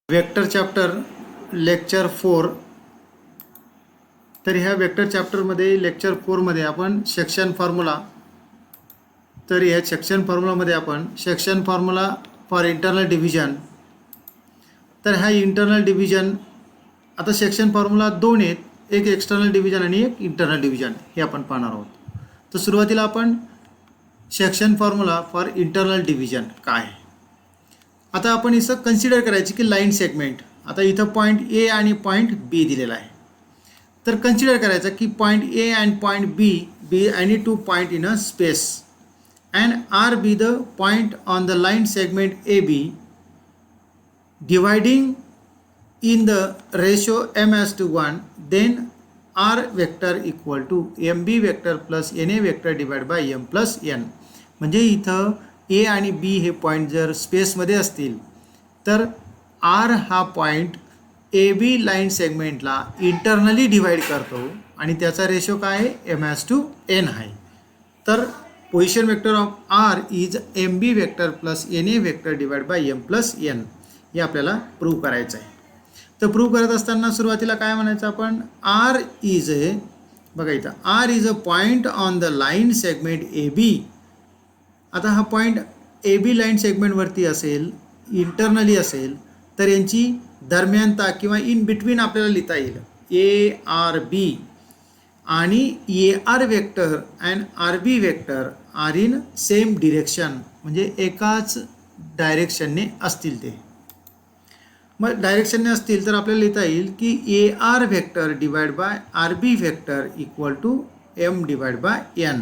Vector chapter lecture 4. तर ह्या vector चॅप्टरमध्ये lecture 4मध्ये आपण सेक्शन फॉर्म्युला, तर या सेक्शन फॉर्म्युलामध्ये आपण section formula for internal division. तर हा इंटरनल डिव्हिजन, आता सेक्शन फॉर्म्युला दोन आहेत, एक एक्सटर्नल डिव्हिजन आणि एक इंटरनल डिव्हिजन, हे आपण पाहणार आहोत. तर सुरुवातीला आपण section formula for internal division काय, आता आपण इथं कन्सिडर करायची की लाईन सेगमेंट. आता इथं पॉईंट ए आणि पॉईंट बी दिलेला आहे. तर कन्सिडर करायचं की point A and point B any two point in a space and R B the point on the line segment A B dividing in the ratio m:1, then r vector equal to mb vector plus na vector divided by m plus n. म्हणजे इथं a आणि b हे point जर स्पेसमध्ये असतील तर r हा point A B line सेगमेंटला इंटरनली डिवाइड करतो आणि त्याचा रेशो काय आहे, m:n आहे. तर position vector of r is mb vector plus na vector divide by m plus n. हे आपल्याला प्रूव्ह करायचं आहे. तर प्रूव्ह करत असताना सुरुवातीला काय म्हणायचं आपण, आर इज ए, बघा इथं R is a point on the line segment A B. आता हा पॉईंट ए बी लाईन सेगमेंटवरती असेल, इंटरनली असेल, तर यांची दरम्यानता किंवा इन बिटवीन आपल्याला लिहिता येईल ए आर बी. आणि A R vector and R B vector are in same direction, म्हणजे एकाच डायरेक्शनने असतील. ते मग डायरेक्शनने असतील तर आपल्याला लिहिता येईल की A R vector divide by R B vector equal to M divide by N.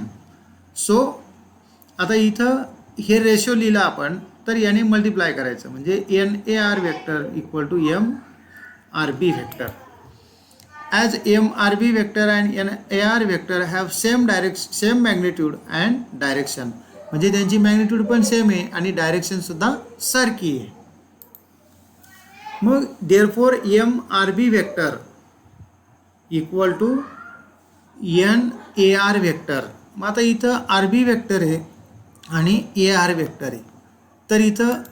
So आता इथं हे रेशो लिहिला आपण, तर याने मल्टिप्लाय करायचं, म्हणजे N A R vector equal to M R B vector. As M R B vector and N A R vector have same magnitude and direction, म्हणजे त्यांची मॅग्निट्यूड पण सेम आहे आणि डायरेक्शनसुद्धा सारखी आहे. मग therefore M R B vector equal to N A R vector. मग आता इथं आर बी वेक्टर आहे आणि ए आर वेक्टर आहे. तर इथं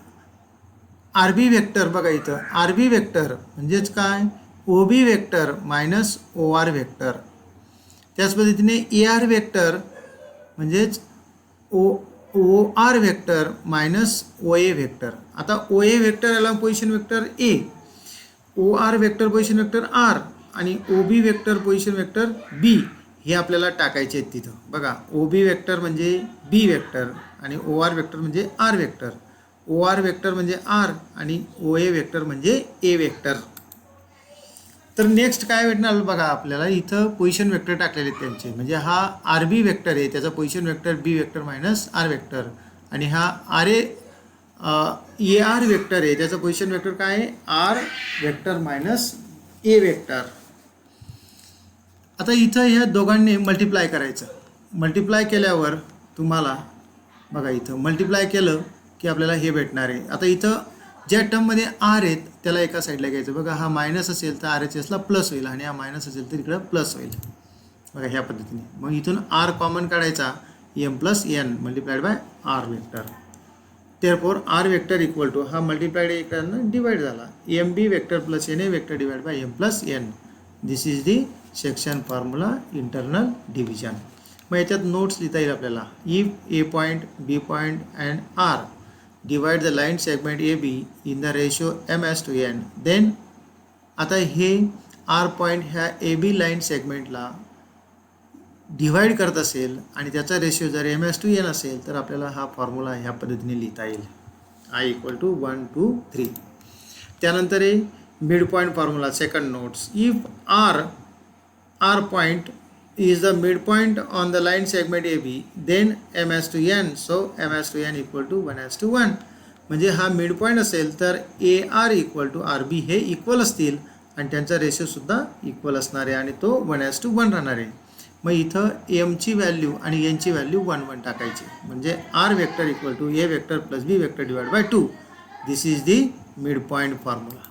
आर बी वेक्टर, बघा इथं आर बी वेक्टर म्हणजेच काय, O B vector minus O R vector. त्याच पद्धतीने ए आर वेक्टर म्हणजेच O R vector minus O A vector. आता ओ ए वेक्टर याला position vector A, O R vector position vector R आणि O B vector position vector B, हे आपल्याला टाकायचे आहेत तिथं. बघा ओ बी वेक्टर म्हणजे बी वेक्टर आणि ओ आर वेक्टर म्हणजे R vector. O R vector म्हणजे आर आणि ओ ए वेक्टर म्हणजे ए वेक्टर. तर नेक्स्ट काय भेटणार बघा, आपल्याला इथं पोझिशन वेक्टर टाकलेले आहेत त्यांचे, म्हणजे हा आर बी वेक्टर आहे, त्याचा position vector B vector minus R vector, आणि हा आर ए आर वेक्टर आहे, त्याचं पोझिशन वेक्टर काय आहे, R vector minus A vector. आता इथं ह्या दोघांनी मल्टिप्लाय करायचं. मल्टिप्लाय केल्यावर तुम्हाला बघा इथं मल्टिप्लाय केलं की आपल्याला हे भेटणार आहे. आता इथं ज्या टर्ममध्ये आर आहेत त्याला एका साईडला घ्यायचं. बघा हा मायनस असेल तर आर एच एसला प्लस होईल आणि हा मायनस असेल तर इकडं प्लस होईल. बघा ह्या पद्धतीने. मग इथून आर कॉमन काढायचा, M plus N multiplied by R vector. Therefore R vector equal to, हा मल्टिप्लाइड इकडनं डिवाइड झाला, M B vector plus N A vector divide by M plus N. This is the section formula internal division. मग याच्यात notes लिहिता येईल आपल्याला. If A point B point and R divide the line segment AB in the ratio m:n, then आता हे R point ह्या AB line सेगमेंटला divide करत असेल आणि त्याचा रेशिओ जर m:n असेल तर आपल्याला हा फॉर्म्युला ह्या पद्धतीने लिहिता येईल, I इक्वल टू 1 2 3. त्यानंतर आहे mid point formula, second notes. If R point is the midpoint on the line segment AB, then m:n, so m:n equal to 1:1. म्हणजे हा मिड पॉईंट असेल तर A R equal to R B हे equal असतील आणि त्यांचा रेशोसुद्धा equal असणार आहे आणि तो 1:1 राहणार आहे. मग इथं एमची व्हॅल्यू आणि एनची व्हॅल्यू 1 1 टाकायची, म्हणजे R vector equal to A vector plus B vector divide by 2. This is the mid point formula.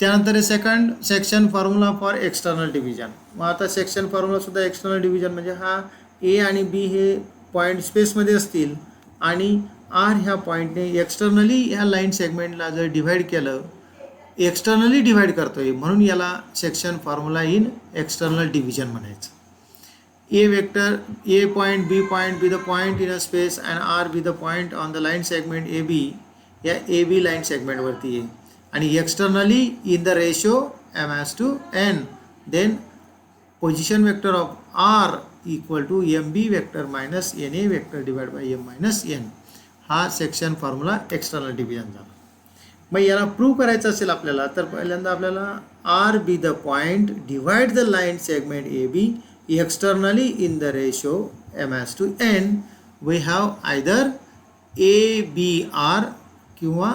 त्यानंतर second section formula for external division. मग आता सेक्शन फॉर्म्युलासुद्धा एक्सटर्नल डिव्हिजन म्हणजे हा ए आणि बी हे पॉईंट स्पेसमध्ये असतील आणि आर ह्या पॉईंटने एक्सटर्नली ह्या लाईन सेगमेंटला जर डिव्हाइड केलं, एक्सटर्नली डिव्हाइड करतोय म्हणून याला section formula in external division म्हणायचं. A vector A point B the point in a space and R B the point on the line segment A B, या A B line सेगमेंटवरती आहे आणि externally in the ratio m/n, then position vector of R equal to M B vector minus N A vector divide by M minus N. हा section formula external division झाला. मग याला prove करायचं असेल आपल्याला तर पहिल्यांदा आपल्याला R B the point divide the line segment A B externally in the ratio m/n. We have either A B R किंवा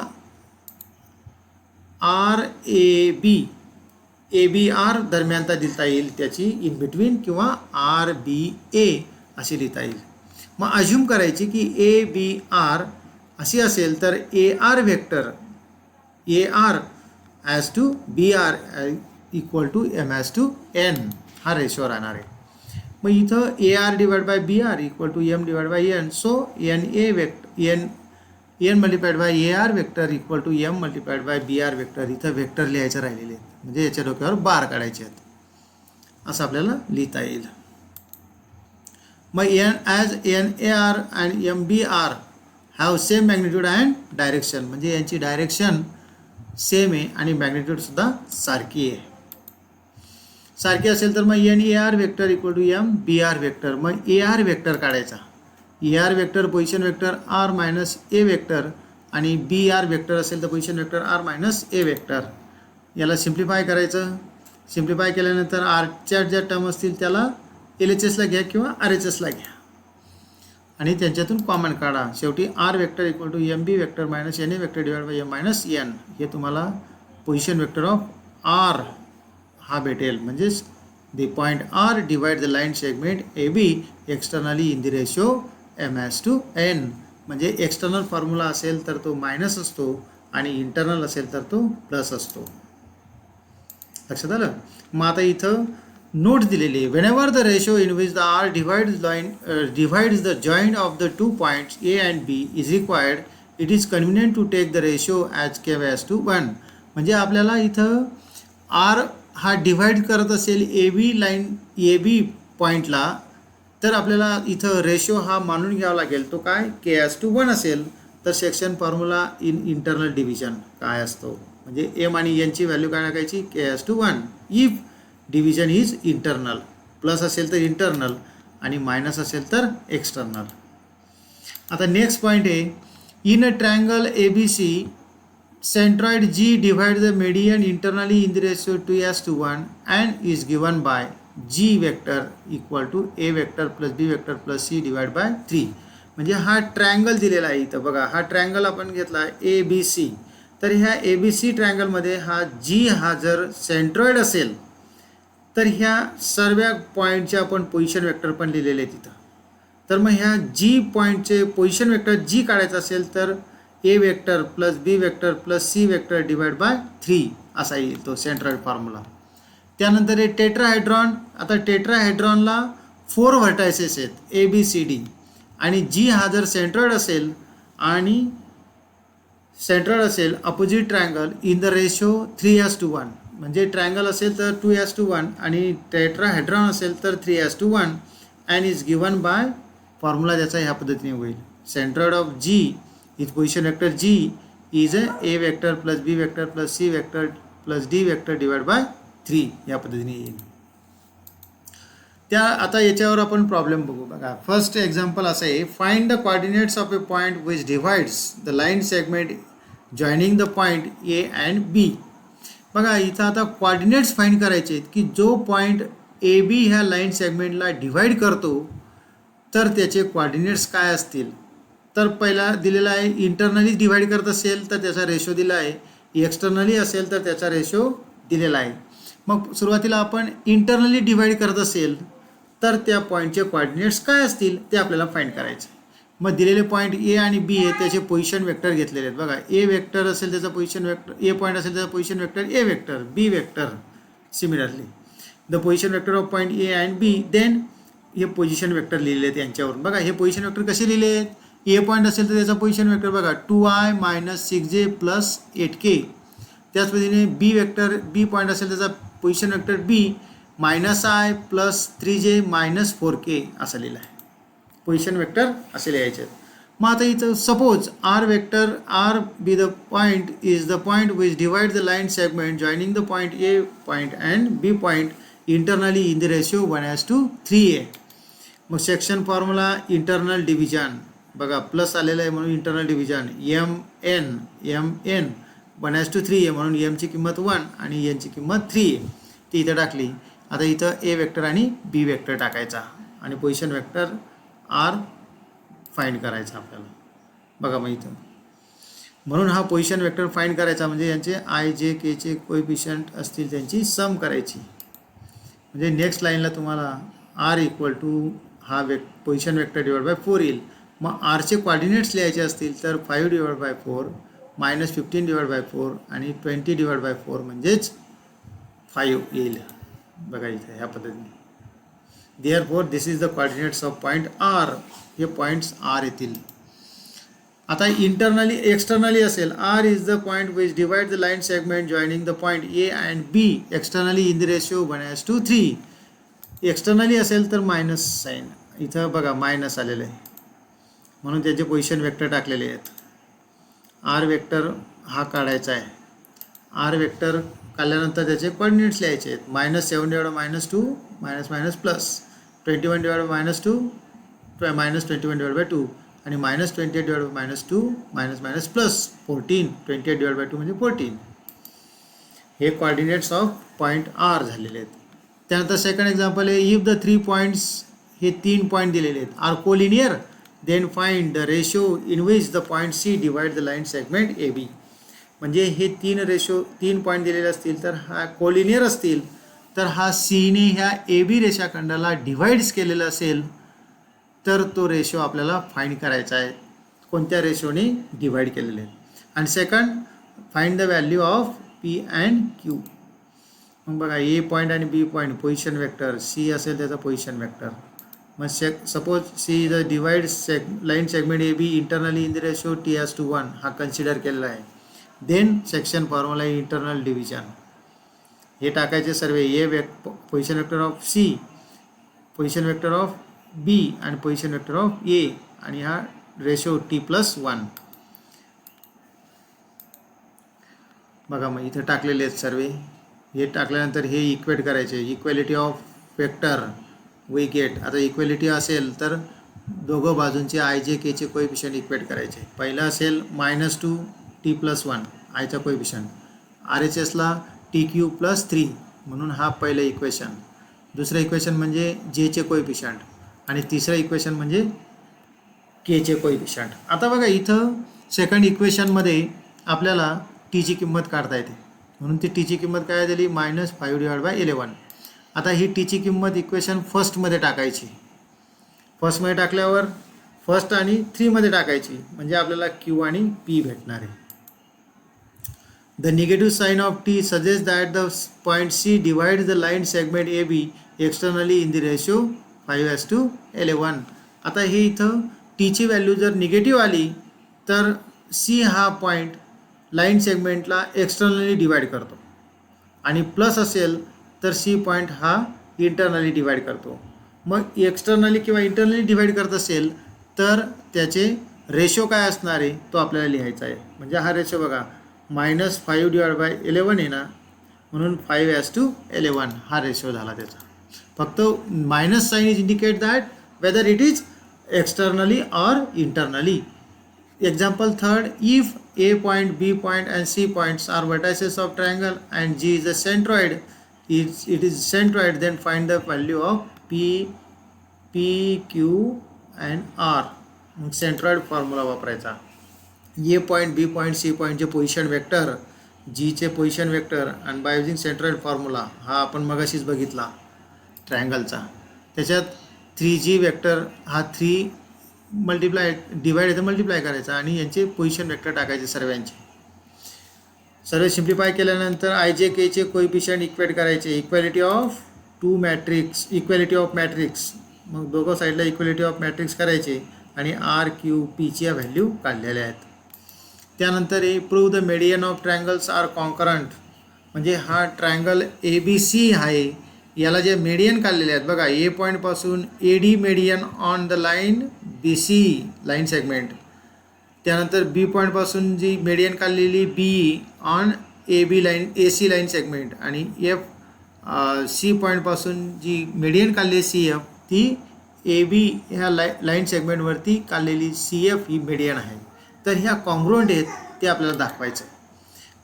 R A B, A B R दरम्यानता लिहिता येईल त्याची इन बिटवीन, किंवा आर बी ए अशी लिहिता येईल. मग अज्युम करायची की ए बी आर अशी असेल तर A R vector A R as to B R equal to m/n हा रेशो राहणार आहे. मग इथं A R divide by B R equal to M divide by N. So N A vector N multiplied by A R vector equal to M multiplied by B R vector. इथं vector लिहायचं राहिलेले आहेत, म्हणजे याच्या डोक्यावर बार काढायचे आहेत, असं आपल्याला लिहिता येईल. मग N as N A R and M B R have same magnitude and direction, म्हणजे यांची डायरेक्शन सेम आहे आणि मॅग्निट्यूडसुद्धा सारखी आहे. सारखी असेल तर मग N A R vector equal to M B R vector. मग ए आर वेक्टर काढायचा. A R vector position vector R minus A vector आणि बी आर वेक्टर असेल तर position vector R minus A vector. याला simplify करायचं. Simplify केल्यानंतर आरच्या ज्या टर्म असतील त्याला LHSला घ्या किंवा RHSला घ्या आणि त्यांच्यातून कॉमन काढा. शेवटी R vector equal to M B vector minus N A vector divide by M minus N. हे तुम्हाला पोझिशन वेक्टर ऑफ आर हा भेटेल. म्हणजेच the point R divide the line segment A B externally in the ratio m/n. म्हणजे external formula असेल तर तो minus असतो आणि इंटरनल असेल तर तो प्लस असतो. लक्षात आलं. मग आता इथं नोट दिलेली आहे. Whenever the ratio in which the R divides the joint of the two points A and B is required, it is convenient to take the ratio as k/1. म्हणजे आपल्याला इथं आर हा डिव्हाइड करत असेल ए B line A B पॉईंटला, तर आपल्याला इथं रेशो हा मानून घ्यावा लागेल. तो काय k/1 असेल तर section formula in internal division काय असतो, म्हणजे एम आणि एनची व्हॅल्यू काय टाकायची k/1. If division is internal, plus असेल तर इंटरनल आणि मायनस असेल तर एक्सटर्नल. आता नेक्स्ट पॉईंट आहे, in a triangle ABC centroid G divides the median internally in the ratio 2:1 and is given by G vector equal to A vector plus B vector plus C divided by 3. म्हणजे हा triangle दिलेला आहे इथं बघा. हा triangle आपण घेतला आहे ABC. तर ह्या ABC ट्रायंगलमध्ये हा G हा जर सेंट्रॉइड असेल तर ह्या सर्व पॉईंटचे आपण पोझिशन वेक्टर पण लिहिलेले आहेत तिथं. तर मग ह्या G पॉईंटचे पोझिशन वेक्टर G काढायचं असेल तर A vector plus B vector plus C vector divide by 3 असा येईल तो सेंट्रॉइड फॉर्म्युला. त्यानंतर हे टेट्राहायड्रॉन. आता टेट्राहायड्रॉनला 4 व्हर्टायसेस आहेत ABCD आणि G हा जर सेंट्रॉइड असेल आणि सेंट्रॉइड असेल opposite triangle in the ratio 3:1. म्हणजे ट्रायंगल असेल तर 2:1 आणि टेट्राहायड्रॉन असेल तर 3:1 and is given by formula ज्याचा ह्या पद्धतीने होईल. Centroid of G is position vector G is A vector plus B vector plus C vector plus D vector divide by 3 या पद्धतीने येईल. त्या आता याच्यावर आपण प्रॉब्लेम बघू. बघा फर्स्ट एक्झाम्पल असं आहे, find the coordinates of a point which divides the line segment joining the point A and B. बघा इथं आता कोऑर्डिनेट्स फाइंड करायचे आहेत की जो पॉईंट AB ह्या लाईन सेगमेंटला डिवाइड करतो तर त्याचे कोऑर्डिनेट्स काय असतील. तर पहिला दिलेला आहे इंटरनली डिवाइड करत असेल तर त्याचा रेशो दिला आहे, एक्सटर्नली असेल तर त्याचा रेशो दिलेला आहे. मग सुरुवातीला आपण इंटरनली डिवाइड करत असेल तर त्या पॉईंटचे कोऑर्डिनेट्स काय असतील ते आपल्याला फाइंड करायचे. मग दिलेले पॉईंट ए आणि बी आहे त्याचे पोझिशन वेक्टर घेतलेले आहेत. बघा ए वेक्टर असेल त्याचा पोझिशन वेक्टर ए पॉईंट असेल त्याचा position vector A vector, B vector similarly the position vector of point A and B. Then हे पोझिशन वेक्टर लिहिलेले आहेत यांच्यावरून. बघा हे पोझिशन वेक्टर कसे लिहिले आहेत, ए पॉईंट असेल तर त्याचा पोझिशन वेक्टर बघा 2i minus 6j plus 8k. त्याच पद्धतीने बी पॉईंट असेल त्याचा position vector B -i plus 3j minus 4k असा लिहिला आहे. पोझिशन वेक्टर असे लिहायचे. मग आता इथं suppose R vector R B the point is the point which divide the line segment joining the point A point and B point internally in the ratio 1:3a. मग section formula internal division बघा plus आलेलं आहे म्हणून internal division M N 1:3a म्हणून एमची किंमत 1 आणि एनची किंमत 3 आहे ती इथं टाकली. आता इथं ए वेक्टर आणि बी वेक्टर टाकायचा आणि पोझिशन वेक्टर आर फाइंड करायचा आपल्याला. बघा मग इथं म्हणून हा पोझिशन वेक्टर फाइंड करायचा म्हणजे यांचे आय जे केचे कोएफिशियंट असतील त्यांची सम करायची. म्हणजे नेक्स्ट लाईनला तुम्हाला आर इक्वल टू हा पोझिशन वेक्टर डिवाइड बाय 4 येईल. मग आरचे कॉर्डिनेट्स लिहायचे असतील तर 5 divide by 4 minus 15 divide by 4 आणि 20 डिवाइड बाय 4 म्हणजेच 5 येईल. बघा इथे ह्या पद्धतीने. Therefore this is the coordinates of point R. हे पॉईंट्स आर येतील. आता इंटरनली एक्सटर्नली असेल R is the point which divide the line segment joining the point A and B externally in the ratio 1:3. Externally असेल तर minus sine इथं बघा minus आलेलं आहे म्हणून त्याचे पोझिशन वेक्टर टाकलेले आहेत. आर वेक्टर हा काढायचा आहे. आर वेक्टर काढल्यानंतर त्याचे कोऑर्डिनेट्स लिहायचे आहेत. -7 divide by -2 minus plus 21 divide by -2 -21 divide by 2 आणि -28 divide by -2 minus plus 14 28 divide by 2 म्हणजे 14. हे कोऑर्डिनेट्स ऑफ पॉईंट आर झालेले आहेत. त्यानंतर सेकंड एक्झाम्पल आहे इफ द 3 पॉईंट्स हे 3 पॉईंट दिलेले आहेत are collinear then find the ratio in which the point C divide the line segment A B. म्हणजे हे 3 पॉईंट दिलेले असतील तर हा कोलिनियर असतील तर हा सीने ह्या ए बी रेषाखंडाला डिवाइड्स केलेला असेल तर तो रेशो आपल्याला फाइंड करायचा आहे कोणत्या रेशोने डिवाइड केलेले आहे. आणि second find the value of P and Q. मग बघा ए पॉईंट आणि B point position vector C असेल त्याचा पोझिशन वेक्टर. मग suppose C the divide line segment A B internally in the ratio T:1 हा कन्सिडर केलेला आहे. Then section formula internal division हे टाकायचे सर्व A position vector of C position vector of B आणि पोझिशन वेक्टर ऑफ ए आणि हा ratio T+1. बघा मग इथे टाकलेले आहेत सर्व. हे टाकल्यानंतर हे इक्वेट करायचे equality of vector we get. आता इक्वॅलिटी असेल तर दोघं बाजूंचे आय जे केचे कोएफिशियंट इक्वेट करायचे. पहिलं असेल -2 T+1 आयचा कोएफिशियंट RHSला TQ+3 म्हणून हा पहिलं इक्वेशन. दुसरं इक्वेशन म्हणजे जेचे कोएफिशियंट आणि तिसरं इक्वेशन म्हणजे केचे कोएफिशियंट. आता बघा इथं सेकंड इक्वेशनमध्ये आपल्याला टीची किंमत काढता येते म्हणून ती टीची किंमत काय दिली -5 डिवाइड बाय 11. आता ही टीची किंमत इक्वेशन फर्स्टमध्ये टाकायची. फर्स्टमध्ये टाकल्यावर फर्स्ट आणि 3मध्ये टाकायची म्हणजे आपल्याला क्यू आणि पी भेटणार आहे. The negative sign of T suggest that the point C divide the line segment A B externally in the ratio 5:11. आता हे इथं टीची व्हॅल्यू जर निगेटिव्ह आली तर सी हा पॉईंट लाईन सेगमेंटला एक्सटर्नली डिवाइड करतो आणि प्लस असेल तर सी पॉईंट हा इंटरनली डिवाइड करतो. मग एक्सटर्नली किंवा इंटरनली डिवाइड करत असेल तर त्याचे रेशो काय असणार आहे तो आपल्याला लिहायचा आहे. म्हणजे हा रेशो बघा -5 डिवाइड बाय 11 आहे ना म्हणून 5:11 हा रेशो झाला त्याचा. फक्त minus sign is indicate that whether it is externally or internally. Example third if A point, B point and C points are vertices of triangle and G is a centroid. It is centroid, then find the value of P, Q and R. Centroid formula वापरायचा. A point, B point, C point चे position vector, G चे position vector आणि by using centroid formula हा आपण मगाशीच बघितला ट्रायंगलचा. त्याच्यात 3G vector हा 3 डिवाइड येतं मल्टिप्लाय करायचा आणि यांचे पोझिशन वेक्टर टाकायचे सर्वांचे. सर्व सिम्प्लिफाय केल्यानंतर आय जे केचे कोएफिशियंट इक्वेट करायचे. इक्वॅलिटी ऑफ मॅट्रिक्स मग दोघं साईडला इक्वॅलिटी ऑफ मॅट्रिक्स करायचे आणि आर क्यू पीच्या व्हॅल्यू काढलेल्या आहेत. त्यानंतर हे prove the median of triangles are concurrent, म्हणजे हा ट्रायंगल ए बी सी आहे, याला जे मेडियन काढलेले आहेत बघा, ए पॉईंटपासून A D median on the line B C line segment, त्यानंतर बी पॉईंटपासून जी मेडियन काढलेली B on A B line A C line segment, आणि एफ सी पॉईंटपासून जी मेडियन काढलेली सी एफ ती ए बी ह्या लाईन सेगमेंटवरती काढलेली सी एफ ही मेडियन आहे. तर ह्या कॉन्ग्रुएंट आहेत ते आपल्याला दाखवायचं.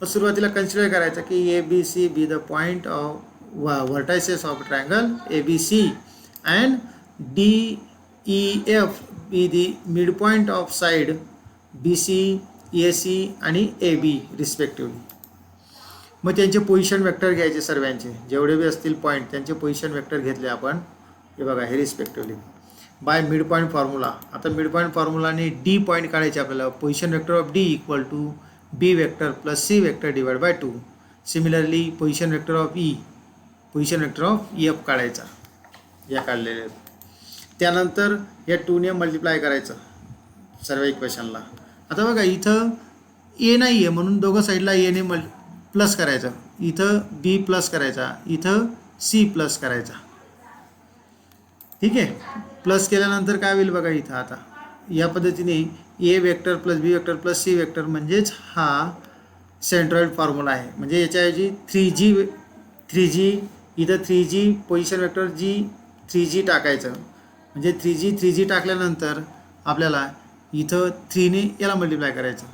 मग सुरुवातीला कन्सिडर करायचं की A B C be the point of vertices of triangle ABC and DEF be the midpoint of side BC, AC आणि AB respectively. मग त्यांचे पोझिशन वेक्टर घ्यायचे सर्वांचे, जेवढे बी असतील पॉईंट त्यांचे पोझिशन वेक्टर घेतले आपण, हे बघा हे respectively by mid point formula. आता मिड पॉईंट फॉर्म्युलाने डी पॉईंट काढायचे आपल्याला. Position vector of D equal to B vector plus C vector divide by 2. Similarly position vector of E, position vector of F काढायचा, या काढलेले आहेत. त्यानंतर या 2ने मल्टिप्लाय करायचं सर्व इक्वेशनला. आता बघा इथं ए नाही आहे म्हणून दोघं साईडला एने प्लस करायचं, इथं बी प्लस करायचा, इथं सी प्लस करायचा. ठीक आहे. प्लस केल्यानंतर काय होईल बघा इथं आता या पद्धतीने ए vector plus B vector plus C vector, म्हणजेच हा सेंट्रॉइड फॉर्म्युला आहे. म्हणजे याच्याऐवजी 3G इथं 3G पोझिशन वेक्टर जी 3G टाकायचं, म्हणजे 3G टाकल्यानंतर आपल्याला इथं 3ने याला मल्टिप्लाय करायचं,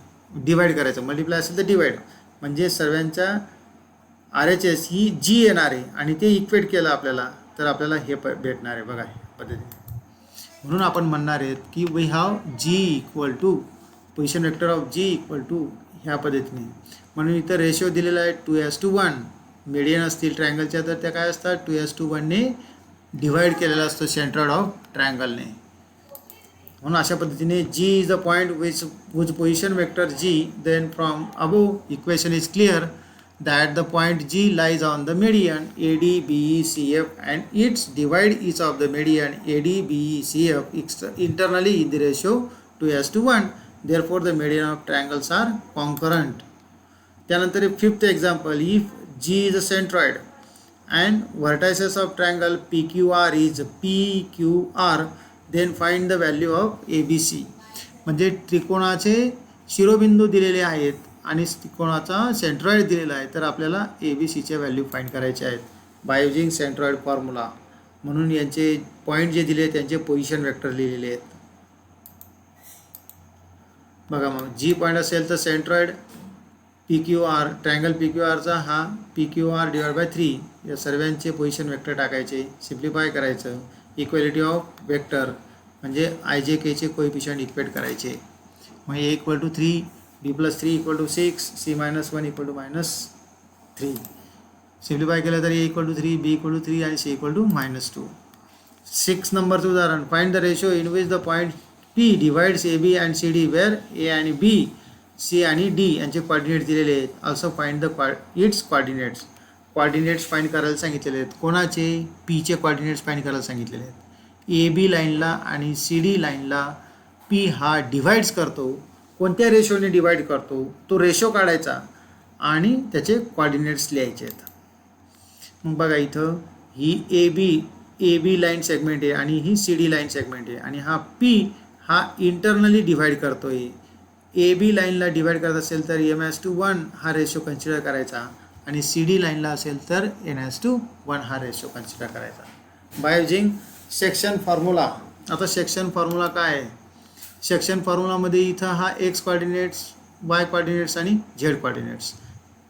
डिवाईड करायचं. मल्टिप्लाय असेल तर डिवाईड, म्हणजे सर्वांच्या RHS ही जी येणार आहे आणि ते इक्वेट केलं आपल्याला तर आपल्याला हे भेटणार आहे बघा हे पद्धतीने. म्हणून आपण म्हणणार आहेत की we have G equal to position vector of G equal to ह्या पद्धतीने. म्हणून इथं रेशो दिलेला आहे 2:1. मेडियन असतील ट्रायंगलच्या तर त्या काय असतात 2:1ने डिवाइड केलेला असतो सेंट्रॉइड ऑफ ट्रायंगलने. म्हणून अशा पद्धतीने G is the point which position vector G, then from above equation is clear that the point G lies on the median AD, BE, CF and its divide each of the median AD, BE, CF internally in the ratio 2:1. Therefore the median of triangles are concurrent. त्यानंतर fifth example, if G is a centroid and vertices of triangle PQR is PQR, then find the value of ABC. म्हणजे त्रिकोणाचे शिरोबिंदू दिलेले आहेत आणि त्रिकोणाचा centroid दिलेला आहे, तर आपल्याला ABCच्या व्हॅल्यू फाइंड करायचे आहेत बाय युजिंग सेंट्रॉइड फॉर्म्युला. म्हणून यांचे पॉईंट जे दिले त्यांचे पोझिशन वेक्टर लिहिलेले आहेत बघा. मग जी पॉईंट असेल तर सेंट्रॉइड PQR, ट्रायंगल PQRचा हा PQR डिवाइड बाय 3, या सर्वांचे पोझिशन वेक्टर टाकायचे, सिम्प्लिफाय करायचं, इक्वेलिटी ऑफ वेक्टर म्हणजे IJKचे कोएफिशियंट इक्वेट करायचे. मग A equal to 3, B plus 3 equal to 6, C minus 1 equal to -3. सिम्प्लिफाय केलं तर A equal to 3, B equal to 3 आणि C इक्वल टू -2. 6 नंबरचं उदाहरण, find the ratio in which the point P divides AB and CD where A आणि B, C आणि D यांचे coordinates दिलेले आहेत. Also find the it's coordinates. Coordinates find करायला सांगितलेले आहेत. कोणाचे? Pचे कॉर्डिनेट्स फाइंड करायला सांगितलेले आहेत. AB लाईनला आणि CD लाईनला P हा डिवाइड्स करतो. कोणत्या रेशोने डिवाइड करतो तो रेशो काढायचा आणि त्याचे कॉर्डिनेट्स लिहायचे आहेत. मग बघा इथं ही AB लाईन सेगमेंट आहे आणि ही CD लाईन सेगमेंट आहे आणि हा P हा इंटरनली डिवाइड करतो आहे. AB लाईनला डिवाइड करत असेल तर M:1 हा रेशो कन्सिडर करायचा आणि CD लाईनला असेल तर N:1 हा रेशो कन्सिडर करायचा बाय युजिंग सेक्शन फॉर्म्युला. आता सेक्शन फॉर्म्युला काय आहे? सेक्शन फॉर्म्युलामध्ये इथं हा एक्स कॉर्डिनेट्स, वाय कॉर्डिनेट्स आणि झेड कॉर्डिनेट्स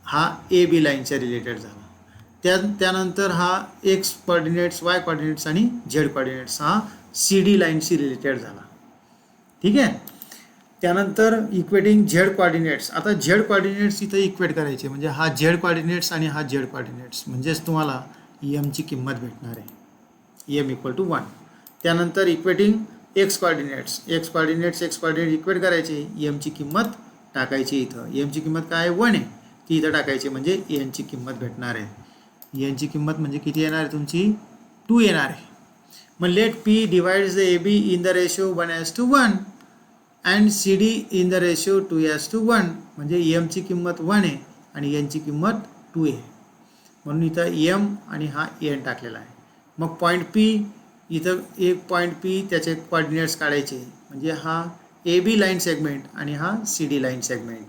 हा AB लाईनच्या रिलेटेड झाला. त्यानंतर हा एक्स कॉर्डिनेट्स, वाय कॉर्डिनेट्स आणि झेड कॉर्डिनेट्स हा CD लाईनशी रिलेटेड झाला. ठीक आहे. त्यानंतर इक्वेटिंग झेड कॉर्डिनेट्स. आता झेड कॉर्डिनेट्स इथं इक्वेट करायचे, म्हणजे हा झेड कॉर्डिनेट्स आणि हा झेड कॉर्डिनेट्स, म्हणजेच तुम्हाला एमची किंमत भेटणार आहे, M इक्वल टू 1. त्यानंतर इक्वेटिंग एक्स कॉर्डिनेट्स इक्वेट करायचे, एमची किंमत टाकायची. इथं एमची किंमत काय आहे? 1 आहे, ती इथं टाकायची म्हणजे एनची किंमत भेटणार आहे. एनची किंमत म्हणजे किती येणार आहे तुमची? 2 येणार आहे. मग let P divides the A B in the ratio 1:1 and C D in the ratio 2:1. म्हणजे एमची किंमत 1 आहे आणि एनची किंमत 2 आहे. म्हणून इथं एम आणि हा एन टाकलेला आहे. मग पॉईंट पी, इथं एक पॉईंट पी त्याचे कोऑर्डिनेट्स काढायचे. म्हणजे हा ए बी लाईन सेगमेंट आणि हा सी डी लाईन सेगमेंट.